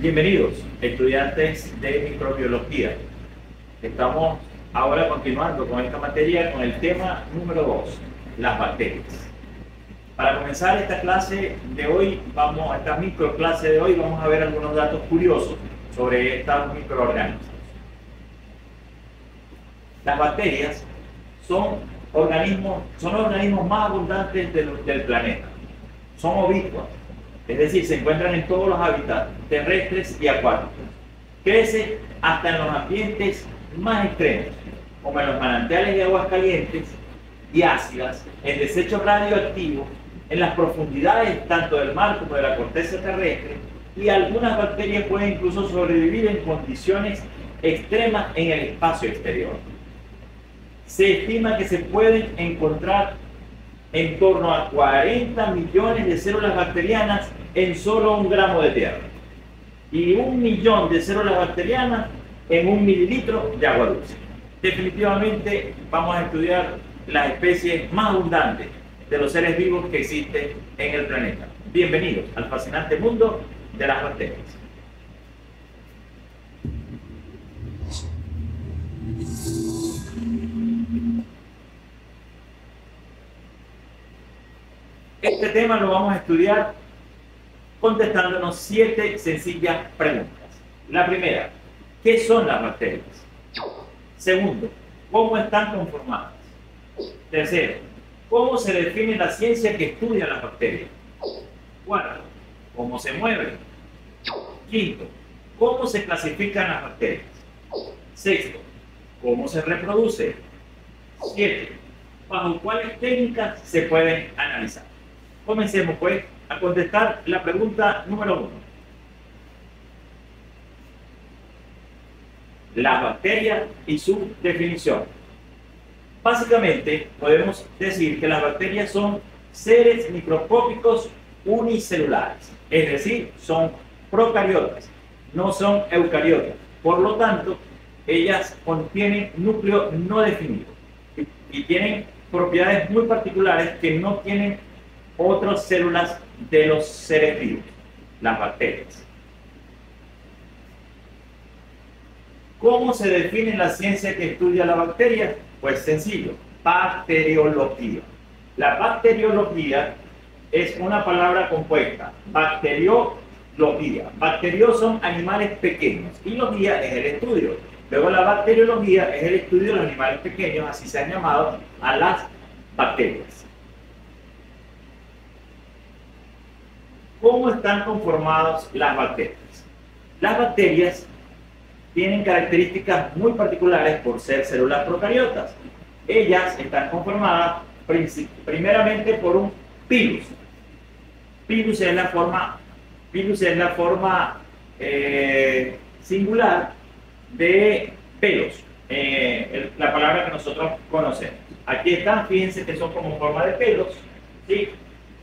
Bienvenidos, estudiantes de microbiología. Estamos ahora continuando con esta materia con el tema número 2, las bacterias. Para comenzar esta clase de hoy, esta microclase de hoy, vamos a ver algunos datos curiosos sobre estos microorganismos. Las bacterias son los organismos más abundantes del planeta. Son ovíparos, es decir, se encuentran en todos los hábitats terrestres y acuáticos. Crece hasta en los ambientes más extremos, como en los manantiales de aguas calientes y ácidas, en desechos radioactivos, en las profundidades tanto del mar como de la corteza terrestre, y algunas bacterias pueden incluso sobrevivir en condiciones extremas en el espacio exterior. Se estima que se pueden encontrar en torno a 40 millones de células bacterianas en solo 1 gramo de tierra y 1 millón de células bacterianas en 1 mililitro de agua dulce. Definitivamente vamos a estudiar las especies más abundantes de los seres vivos que existen en el planeta. Bienvenidos al fascinante mundo de las bacterias. Este tema lo vamos a estudiar contestándonos 7 sencillas preguntas. La primera, ¿qué son las bacterias? Segundo, ¿cómo están conformadas? Tercero, ¿cómo se define la ciencia que estudia las bacterias? Cuarto, ¿cómo se mueven? Quinto, ¿cómo se clasifican las bacterias? Sexto, ¿cómo se reproduce? 7, ¿bajo cuáles técnicas se pueden analizar? Comencemos pues a contestar la pregunta número 1. Las bacterias y su definición. Básicamente podemos decir que las bacterias son seres microscópicos unicelulares, es decir, son procariotas, no son eucariotas. Por lo tanto, ellas contienen núcleo no definido y tienen propiedades muy particulares que no tienen otras células de los seres vivos, las bacterias. ¿Cómo se define la ciencia que estudia la bacteria? Pues sencillo, bacteriología. La bacteriología es una palabra compuesta, bacteriología. Bacterios son animales pequeños y logía es el estudio. Luego la bacteriología es el estudio de los animales pequeños, así se han llamado a las bacterias. ¿Cómo están conformadas las bacterias? Las bacterias tienen características muy particulares por ser células procariotas. Ellas están conformadas primeramente por un pilus. Pilus es la forma singular de pelos, la palabra que nosotros conocemos. Aquí están, fíjense que son como forma de pelos, ¿sí?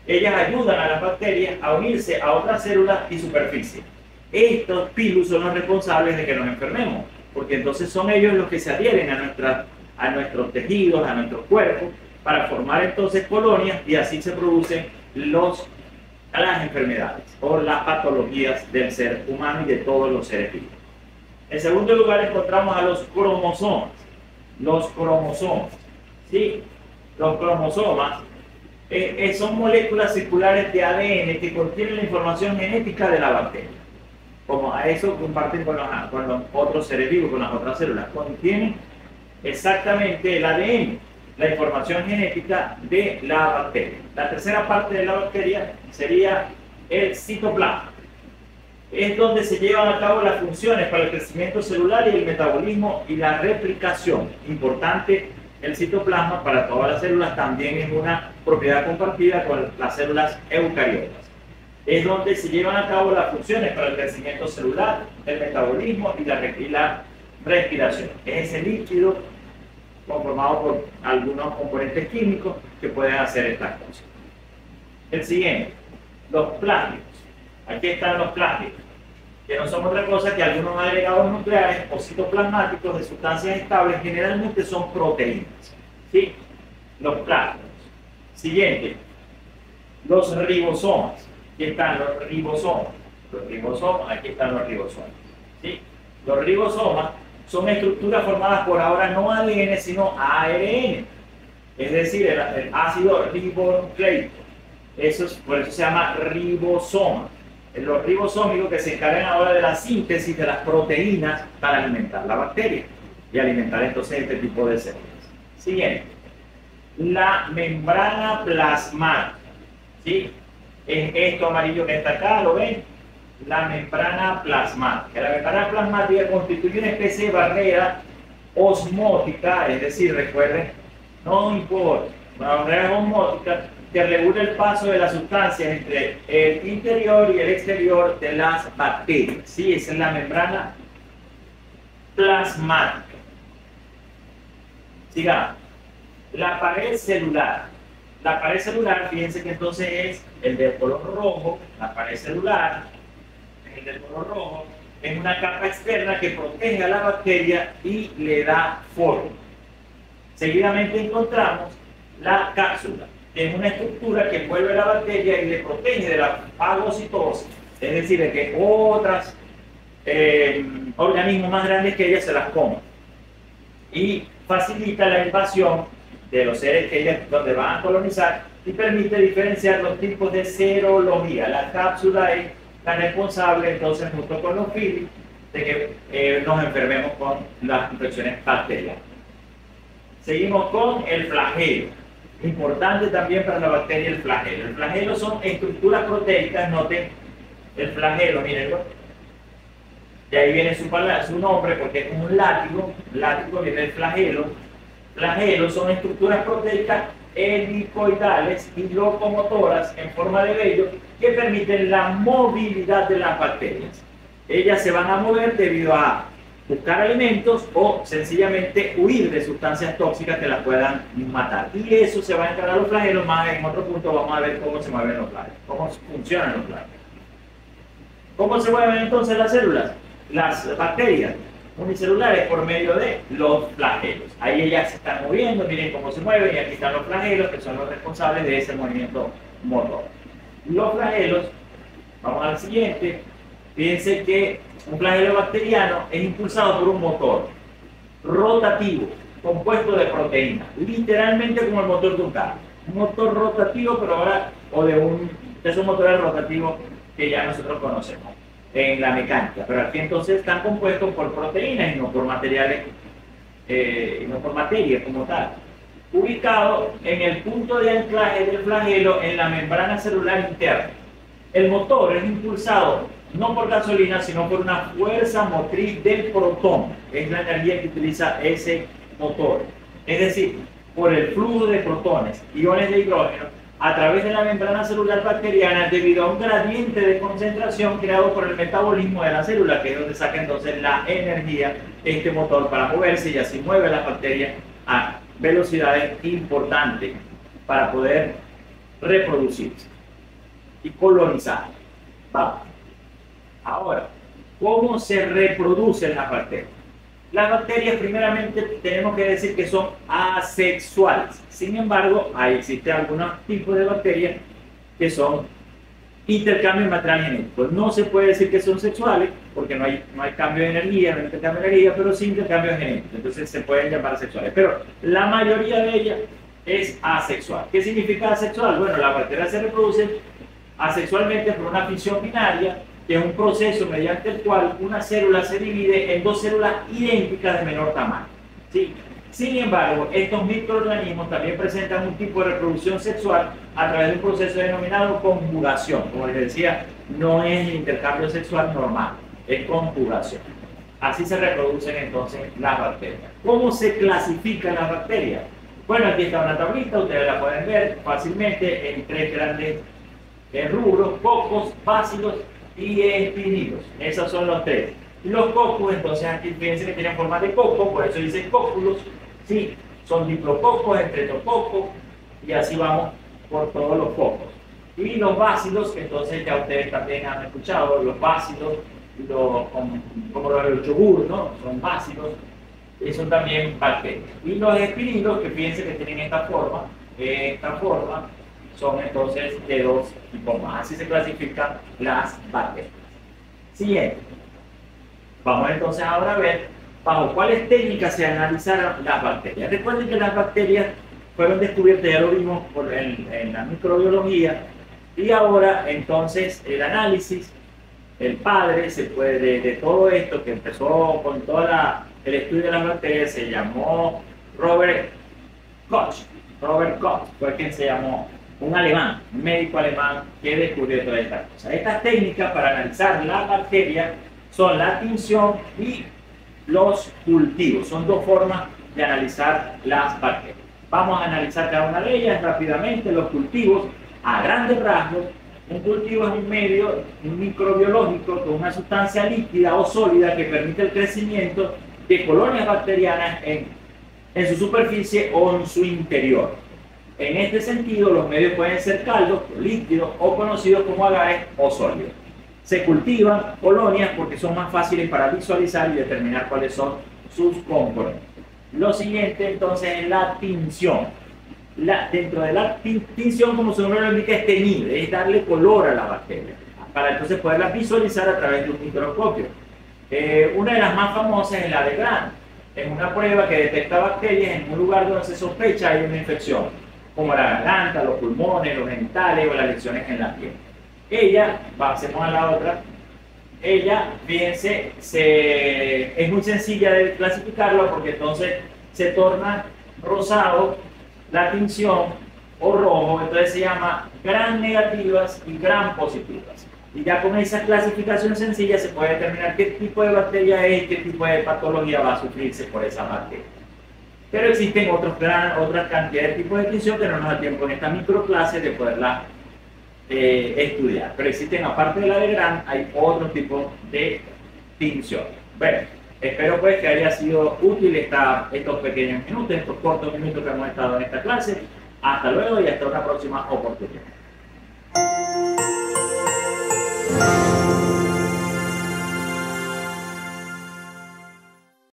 Ellas ayudan a las bacterias a unirse a otras células y superficie. Estos pilus son los responsables de que nos enfermemos, porque entonces son ellos los que se adhieren a nuestros tejidos, a nuestros cuerpos, para formar entonces colonias, y así se producen las enfermedades o las patologías del ser humano y de todos los seres vivos. En segundo lugar encontramos a los cromosomas. Los cromosomas, ¿sí? Los cromosomas son moléculas circulares de ADN que contienen la información genética de la bacteria. Como a eso comparten con los otros seres vivos, con las otras células. Contienen exactamente el ADN, la información genética de la bacteria. La tercera parte de la bacteria sería el citoplasma. Es donde se llevan a cabo las funciones para el crecimiento celular y el metabolismo y la replicación. Importante, el citoplasma para todas las células también es una propiedad compartida con las células eucariotas. Es donde se llevan a cabo las funciones para el crecimiento celular, el metabolismo y la respiración. Es ese líquido conformado por algunos componentes químicos que pueden hacer estas cosas. El siguiente, los plásmidos. Aquí están los plásmidos, que no son otra cosa que algunos agregados nucleares o citoplasmáticos de sustancias estables, generalmente son proteínas, ¿sí? Los plásmidos. Siguiente, los ribosomas. Aquí están los ribosomas. Los ribosomas, aquí están los ribosomas. ¿Sí? Los ribosomas son estructuras formadas por ahora no ADN, sino ARN. Es decir, el ácido ribonucleico. Por eso se llama ribosoma. Los ribosómicos que se encargan ahora de la síntesis de las proteínas para alimentar la bacteria y alimentar entonces este tipo de células. Siguiente. La membrana plasmática. ¿Sí? Es esto amarillo que está acá, ¿lo ven? La membrana plasmática. La membrana plasmática constituye una especie de barrera osmótica, es decir, recuerden, no importa, una barrera osmótica que regula el paso de las sustancias entre el interior y el exterior de las bacterias. Sí, esa es la membrana plasmática. Sigamos. La pared celular. La pared celular, fíjense que entonces es el de color rojo, la pared celular, el de color rojo, es una capa externa que protege a la bacteria y le da forma. Seguidamente encontramos la cápsula, que es una estructura que envuelve a la bacteria y le protege de la fagocitosis, es decir, de que otros organismos más grandes que ella se las coman. Y facilita la invasión de los seres que ellas donde van a colonizar y permite diferenciar los tipos de serología. La cápsula es la responsable, entonces, junto con los fili, de que nos enfermemos con las infecciones bacterianas. Seguimos con el flagelo. Importante también para la bacteria el flagelo. El flagelo son estructuras proteicas, noten el flagelo, mírenlo. De ahí viene su nombre, porque es como un látigo. Látigo viene del flagelo. Flagelos son estructuras proteicas helicoidales y locomotoras en forma de vello que permiten la movilidad de las bacterias. Ellas se van a mover debido a buscar alimentos o sencillamente huir de sustancias tóxicas que las puedan matar. Y eso se va a encargar los flagelos. Más en otro punto vamos a ver cómo se mueven los flagelos, cómo funcionan los flagelos. ¿Cómo se mueven entonces las células? Las bacterias unicelulares por medio de los flagelos. Ahí ellas se están moviendo, miren cómo se mueven, y aquí están los flagelos que son los responsables de ese movimiento motor. Los flagelos, vamos al siguiente, fíjense que un flagelo bacteriano es impulsado por un motor rotativo, compuesto de proteínas, literalmente como el motor de un carro. Un motor rotativo, pero ahora, de esos motores rotativos que ya nosotros conocemos en la mecánica, pero aquí entonces están compuestos por proteínas y no por materiales, no por materia como tal. Ubicado en el punto de anclaje del flagelo en la membrana celular interna. El motor es impulsado no por gasolina, sino por una fuerza motriz del protón. Es la energía que utiliza ese motor. Es decir, por el flujo de protones, iones de hidrógeno, a través de la membrana celular bacteriana debido a un gradiente de concentración creado por el metabolismo de la célula, que es donde saca entonces la energía este motor para moverse, y así mueve las bacterias a velocidades importantes para poder reproducirse y colonizar. Vamos. Ahora, ¿cómo se reproducen las bacterias? Las bacterias, primeramente, tenemos que decir que son asexuales. Sin embargo, existen algunos tipos de bacterias que son intercambios de material genético. No se puede decir que son sexuales, porque no hay cambio de energía, no hay intercambio de energía, pero sí intercambio genético. Entonces se pueden llamar sexuales. Pero la mayoría de ellas es asexual. ¿Qué significa asexual? Bueno, las bacterias se reproducen asexualmente por una fisión binaria, que es un proceso mediante el cual una célula se divide en dos células idénticas de menor tamaño. ¿Sí? Sin embargo, estos microorganismos también presentan un tipo de reproducción sexual a través de un proceso denominado conjugación. Como les decía, no es el intercambio sexual normal, es conjugación. Así se reproducen entonces las bacterias. ¿Cómo se clasifican las bacterias? Bueno, aquí está una tablita, ustedes la pueden ver fácilmente en tres grandes rubros: cocos, bácilos y espinidos. Esos son los tres. Los cocos, entonces aquí fíjense que tienen forma de coco, por eso dicen cóculos. Sí, son diplococos, estreptococos, y así vamos por todos los cocos. Y los bácilos, que entonces ya ustedes también han escuchado, los bácilos, como los del yogur, ¿no? Son bácilos, y son también bacterias. Y los espinidos, que fíjense que tienen esta forma, son entonces de dos tipos más. Así se clasifican las bacterias. Siguiente. Vamos entonces ahora a ver bajo cuáles técnicas se analizaron las bacterias. Recuerden que las bacterias fueron descubiertas, ya lo vimos en la microbiología, y ahora entonces el análisis, el padre se puede de todo esto que empezó con todo el estudio de las bacterias, se llamó Robert Koch. Robert Koch fue quien se llamó, un alemán, un médico alemán que descubrió todas estas cosas. Estas técnicas para analizar las bacterias son la tinción y los cultivos. Son dos formas de analizar las bacterias. Vamos a analizar cada una de ellas rápidamente. Los cultivos, a grandes rasgos, un cultivo es un medio microbiológico con una sustancia líquida o sólida que permite el crecimiento de colonias bacterianas en su superficie o en su interior. En este sentido, los medios pueden ser caldos, líquidos o conocidos como agares o sólidos. Se cultivan colonias porque son más fáciles para visualizar y determinar cuáles son sus componentes. Lo siguiente entonces es la tinción. Dentro de la tinción, como su nombre lo indica, es teñir, es darle color a la bacteria, para entonces poderlas visualizar a través de un microscopio. Una de las más famosas es la de Gram. Es una prueba que detecta bacterias en un lugar donde se sospecha hay una infección, como la garganta, los pulmones, los genitales o las lesiones en la piel. Ella, pasemos a la otra, ella, fíjense, es muy sencilla de clasificarla porque entonces se torna rosado la tinción o rojo, entonces se llama gram negativas y gram positivas. Y ya con esa clasificación sencilla se puede determinar qué tipo de bacteria es y qué tipo de patología va a sufrirse por esa bacteria. Pero existen otras cantidades de tipos de tinción que no nos da tiempo en esta microclase de poderla estudiar. Pero existen, aparte de la de Gram, hay otros tipos de tinción. Bueno, espero pues que haya sido útil estos pequeños minutos, estos cortos minutos que hemos estado en esta clase. Hasta luego y hasta una próxima oportunidad.